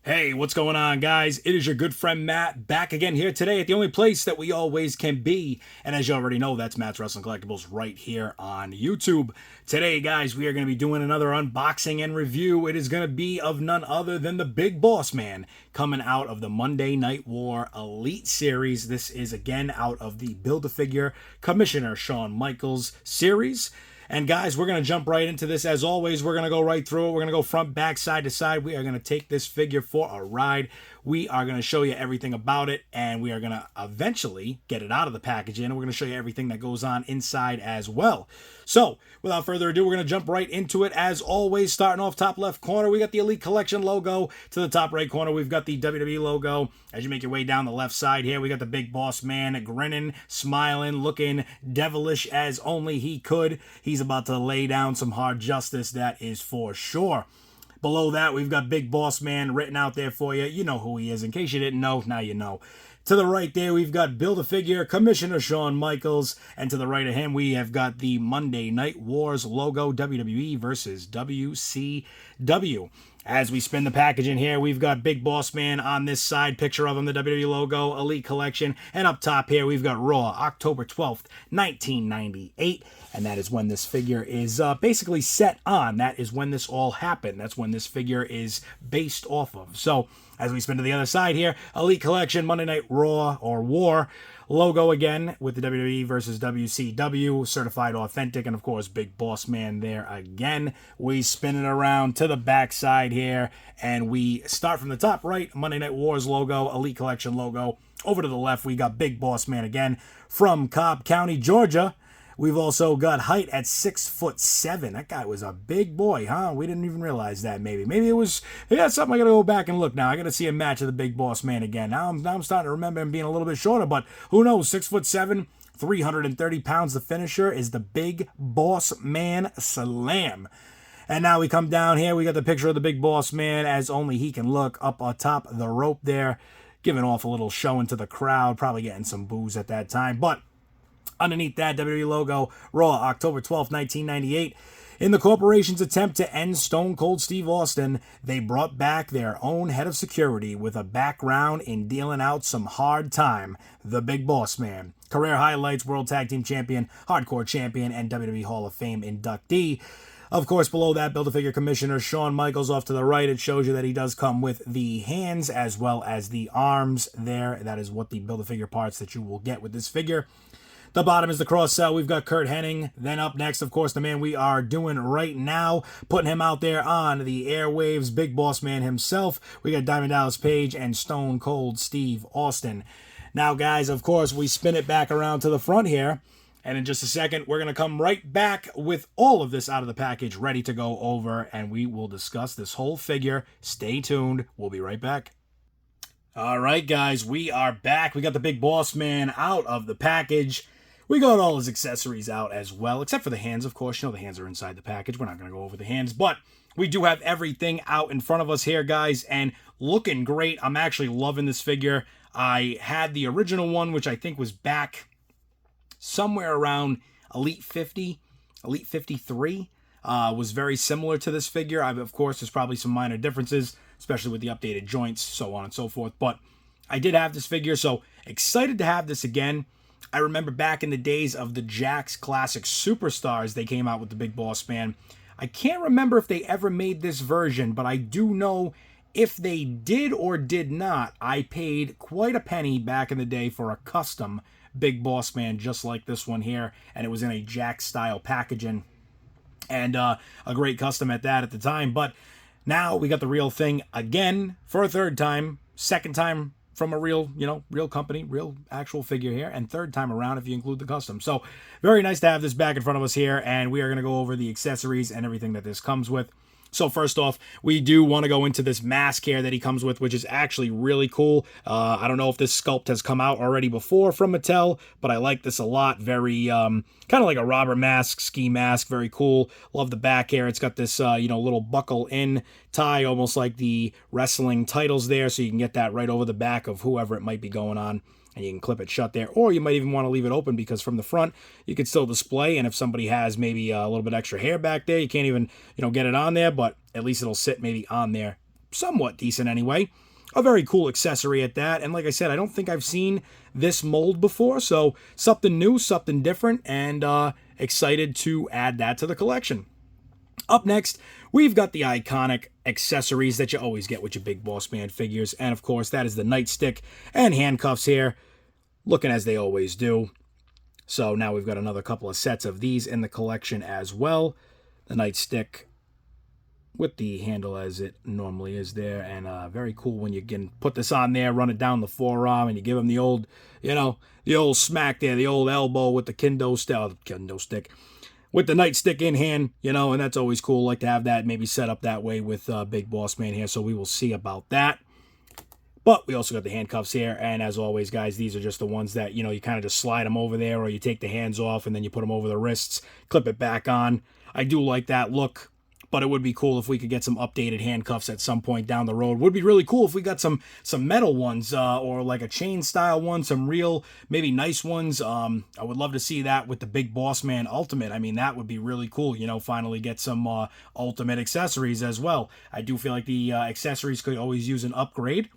Hey, what's going on, guys? It is your good friend Matt back again here today at the only place that we always can be. And as you already know, that's Matt's Wrestling Collectibles right here on YouTube. Today, guys, we are going to be doing another unboxing and review. It is going to be of none other than the Big Boss Man coming out of the Monday Night War Elite Series. This is again out of the Build-A-Figure Commissioner Shawn Michaels series. And guys, we're going to jump right into this. As always, we're going to go right through it. We're going to go front, back, side to side. We are going to take this figure for a ride. We are going to show you everything about it, and we are going to eventually get it out of the packaging, and we're going to show you everything that goes on inside as well. So, without further ado, we're going to jump right into it. As always, starting off top left corner, we got the Elite Collection logo. To the top right corner, we've got the WWE logo. As you make your way down the left side here, we got the Big Boss Man grinning, smiling, looking devilish as only he could. He's about to lay down some hard justice, that is for sure. Below that, we've got Big Boss Man written out there for you. You know who he is. In case you didn't know, now you know. To the right there, we've got Build-A-Figure Commissioner Shawn Michaels. And to the right of him, we have got the Monday Night Wars logo, WWE versus WCW. As we spin the package in here, we've got Big Boss Man on this side, picture of him, the WWE logo, Elite Collection. And up top here, we've got Raw, October 12th, 1998. And that is when this figure is basically set on. That is when this all happened. That's when this figure is based off of. So, as we spin to the other side here, Elite Collection, Monday Night Raw or War logo again with the WWE versus WCW, certified authentic, and of course Big Boss Man there again. We spin it around to the back side here, and we start from the top right, Monday Night Wars logo, Elite Collection logo. Over to the left, we got Big Boss Man again from Cobb County, Georgia. We've also got height at 6'7". That guy was a big boy, huh? We didn't even realize that, maybe. Maybe it was, yeah, something I got to go back and look now. I got to see a match of the Big Boss Man again. Now I'm starting to remember him being a little bit shorter, but who knows? 6'7", 330 pounds. The finisher is the Big Boss Man Slam. And now we come down here. We got the picture of the Big Boss Man as only he can look up atop the rope there, giving off a little showing to the crowd, probably getting some boos at that time, but underneath that, WWE logo, Raw, October 12th, 1998. In the corporation's attempt to end Stone Cold Steve Austin, they brought back their own head of security with a background in dealing out some hard time, the Big Boss Man. Career highlights, World Tag Team Champion, Hardcore Champion, and WWE Hall of Fame inductee. Of course, below that, Build-A-Figure Commissioner Shawn Michaels off to the right. It shows you that he does come with the hands as well as the arms there. That is what the Build-A-Figure parts that you will get with this figure. The bottom is the cross cell. We've got Curt Hennig. Then up next, of course, the man we are doing right now, putting him out there on the airwaves, Big Boss Man himself. We got Diamond Dallas Page and Stone Cold Steve Austin. Now, guys, of course, we spin it back around to the front here. And in just a second, we're going to come right back with all of this out of the package ready to go over. And we will discuss this whole figure. Stay tuned. We'll be right back. All right, guys, we are back. We got the Big Boss Man out of the package. We got all his accessories out as well, except for the hands, of course. You know the hands are inside the package. We're not going to go over the hands, but we do have everything out in front of us here, guys, and looking great. I'm actually loving this figure. I had the original one, which I think was back somewhere around Elite 50, Elite 53. Was very similar to this figure. Of course, there's probably some minor differences, especially with the updated joints, so on and so forth. But I did have this figure, so excited to have this again. I remember back in the days of the Jakks Classic Superstars, they came out with the Big Boss Man. I can't remember if they ever made this version, but I do know if they did or did not, I paid quite a penny back in the day for a custom Big Boss Man just like this one here, and it was in a Jakks style packaging, and a great custom at that at the time. But now we got the real thing again for a third time, second time from a real, real company, real actual figure here, and third time around if you include the custom. So very nice to have this back in front of us here, and we are going to go over the accessories and everything that this comes with. So first off, we do want to go into this mask here that he comes with, which is actually really cool. I don't know if this sculpt has come out already before from Mattel, but I like this a lot. Very, kind of like a robber mask, ski mask. Very cool. Love the back here. It's got this, little buckle-in tie, almost like the wrestling titles there, so you can get that right over the back of whoever it might be going on. And you can clip it shut there, or you might even want to leave it open because from the front you could still display, and if somebody has maybe a little bit extra hair back there, you can't even get it on there, but at least it'll sit maybe on there somewhat decent anyway. A very cool accessory at that. And like I said, I don't think I've seen this mold before. So something new, something different, and excited to add that to the collection. Up next, we've got the iconic accessories that you always get with your Big Boss Man figures. And of course, that is the nightstick and handcuffs here, looking as they always do. So now we've got another couple of sets of these in the collection as well. The nightstick with the handle as it normally is there, and very cool when you can put this on there, run it down the forearm, and you give him the old, the old smack there, the old elbow with the kendo stick, with the nightstick in hand, and that's always cool. Like to have that maybe set up that way with Big Boss Man here, so we will see about that. But we also got the handcuffs here, and as always, guys, these are just the ones that, you kind of just slide them over there, or you take the hands off, and then you put them over the wrists, clip it back on. I do like that look, but it would be cool if we could get some updated handcuffs at some point down the road. Would be really cool if we got some metal ones, or like a chain style one, some real, maybe nice ones. I would love to see that with the Big Boss Man Ultimate. I mean, that would be really cool, finally get some Ultimate accessories as well. I do feel like the accessories could always use an upgrade.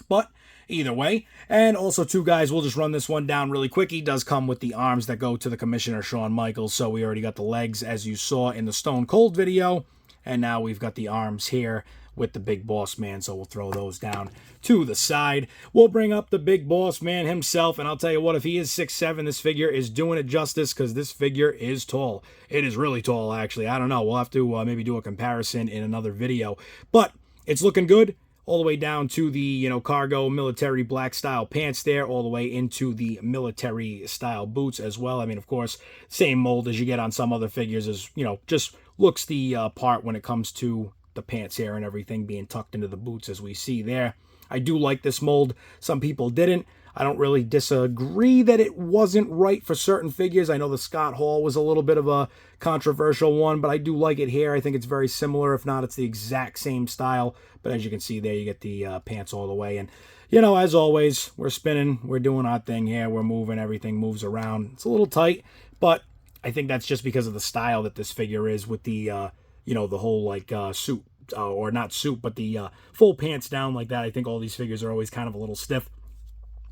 But either way, and also too, guys, we'll just run this one down really quick. He does come with the arms that go to the Commissioner Shawn Michaels, so we already got the legs as you saw in the Stone Cold video, and now we've got the arms here with the Big Boss Man, so we'll throw those down to the side. We'll bring up the Big Boss Man himself, and I'll tell you what, if he is 6'7", this figure is doing it justice, because this figure is tall. It is really tall, actually. I don't know. We'll have to maybe do a comparison in another video, but it's looking good. All the way down to the, cargo military black style pants there, all the way into the military style boots as well. I mean, of course, same mold as you get on some other figures is, just looks the part when it comes to the pants here and everything being tucked into the boots as we see there. I do like this mold. Some people didn't. I don't really disagree that it wasn't right for certain figures. I know the Scott Hall was a little bit of a controversial one, but I do like it here. I think it's very similar. If not, it's the exact same style. But as you can see there, you get the pants all the way. And, as always, we're spinning. We're doing our thing here. We're moving. Everything moves around. It's a little tight, but I think that's just because of the style that this figure is with the, the whole, suit. Or not suit, but the full pants down like that. I think all these figures are always kind of a little stiff.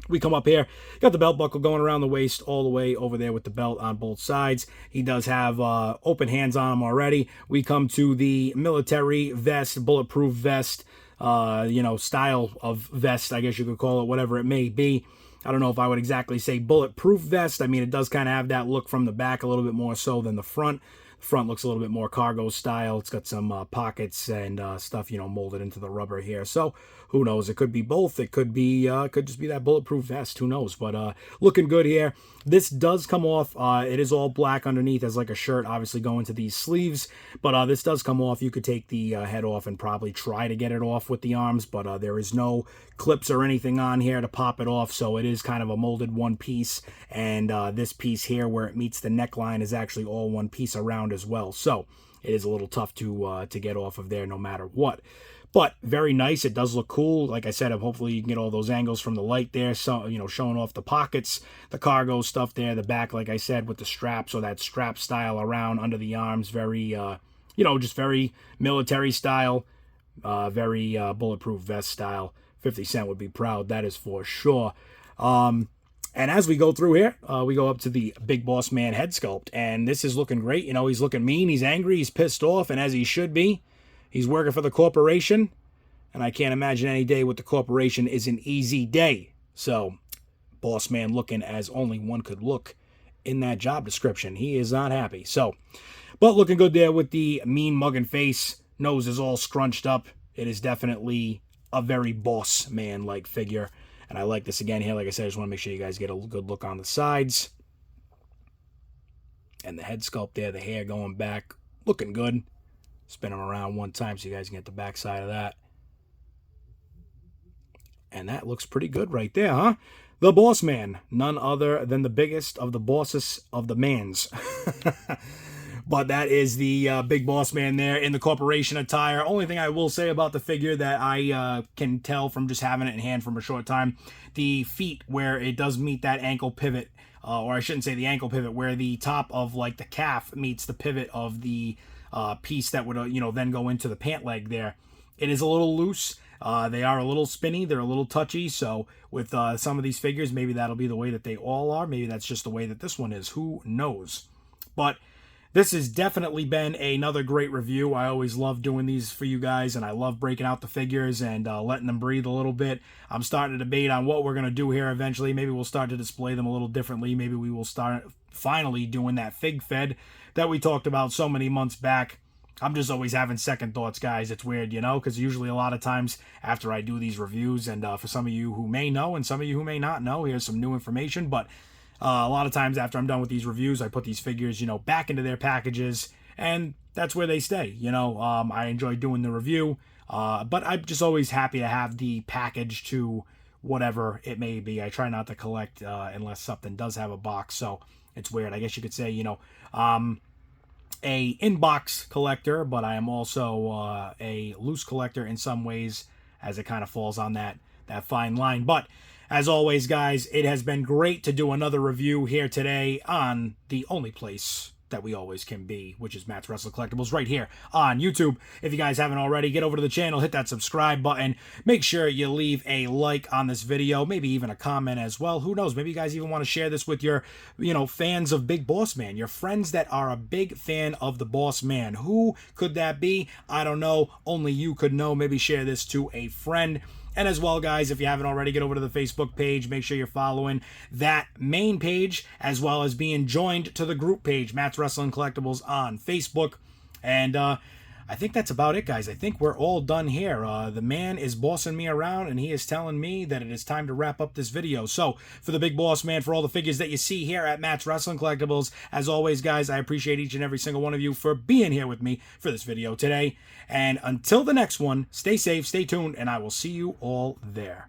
We come up here, got the belt buckle going around the waist all the way over there with the belt on both sides. He does have open hands on him already. We come to the military vest, bulletproof vest, style of vest, I guess you could call it, whatever it may be. I don't know if I would exactly say bulletproof vest. I mean, it does kind of have that look from the back a little bit more so than the front. The front looks a little bit more cargo style. It's got some pockets and stuff, molded into the rubber here. So who knows? It could be both. It could be, could just be that bulletproof vest. Who knows? But looking good here. This does come off. It is all black underneath as like a shirt, obviously going to these sleeves. But this does come off. You could take the head off and probably try to get it off with the arms. But there is no clips or anything on here to pop it off. So it is kind of a molded one piece. And this piece here where it meets the neckline is actually all one piece around as well. So it is a little tough to get off of there no matter what. But very nice. It does look cool. Like I said, hopefully you can get all those angles from the light there. So, showing off the pockets, the cargo stuff there, the back, like I said, with the straps or that strap style around under the arms. Very, just very military style, very bulletproof vest style. 50 Cent would be proud. That is for sure. And as we go through here, we go up to the Big Boss Man head sculpt. And this is looking great. He's looking mean. He's angry. He's pissed off. And as he should be. He's working for the corporation, and I can't imagine any day with the corporation is an easy day. So, Boss Man looking as only one could look in that job description. He is not happy. So, but looking good there with the mean mugging face. Nose is all scrunched up. It is definitely a very Boss Man-like figure. And I like this again here. Like I said, I just want to make sure you guys get a good look on the sides. And the head sculpt there, the hair going back, looking good. Spin them around one time so you guys can get the back side of that. And that looks pretty good right there, huh? The Boss Man, none other than the biggest of the bosses of the mans. But that is the Big Boss Man there in the corporation attire. Only thing I will say about the figure that I can tell from just having it in hand from a short time, the feet where it does meet that ankle pivot, or I shouldn't say the ankle pivot, where the top of like the calf meets the pivot of the piece that would, then go into the pant leg there. it is a little loose. They are a little spinny. They're a little touchy. So with some of these figures, maybe that'll be the way that they all are. Maybe that's just the way that this one is. Who knows? But this has definitely been another great review. I always love doing these for you guys, and I love breaking out the figures and letting them breathe a little bit. I'm starting to debate on what we're going to do here eventually. Maybe we'll start to display them a little differently. Maybe we will start finally doing that fig fed that we talked about so many months back. I'm just always having second thoughts, guys. It's weird, you know, because usually a lot of times after I do these reviews, and for some of you who may know and some of you who may not know, here's some new information, but a lot of times after I'm done with these reviews, I put these figures, you know, back into their packages, and that's where they stay. You know, I enjoy doing the review, but I'm just always happy to have the package to whatever it may be. I try not to collect unless something does have a box, so it's weird. I guess you could say, you know, a inbox collector, but I am also a loose collector in some ways, as it kind of falls on that fine line. But as always, guys, it has been great to do another review here today on the only place that we always can be, which is Matt's Wrestling Collectibles right here on YouTube. If you guys haven't already, get over to the channel, hit that subscribe button. Make sure you leave a like on this video, maybe even a comment as well. Who knows? Maybe you guys even want to share this with your, you know, fans of Big Boss Man, your friends that are a big fan of the Boss Man. Who could that be? I don't know. Only you could know. Maybe share this to a friend. And as well, guys, if you haven't already, get over to the Facebook page. Make sure you're following that main page, as well as being joined to the group page, Matt's Wrestling Collectibles on Facebook. And I think that's about it, guys. I think we're all done here. The man is bossing me around, and he is telling me that it is time to wrap up this video. So, for the Big Boss Man, for all the figures that you see here at Matt's Wrestling Collectibles, as always, guys, I appreciate each and every single one of you for being here with me for this video today. And until the next one, stay safe, stay tuned, and I will see you all there.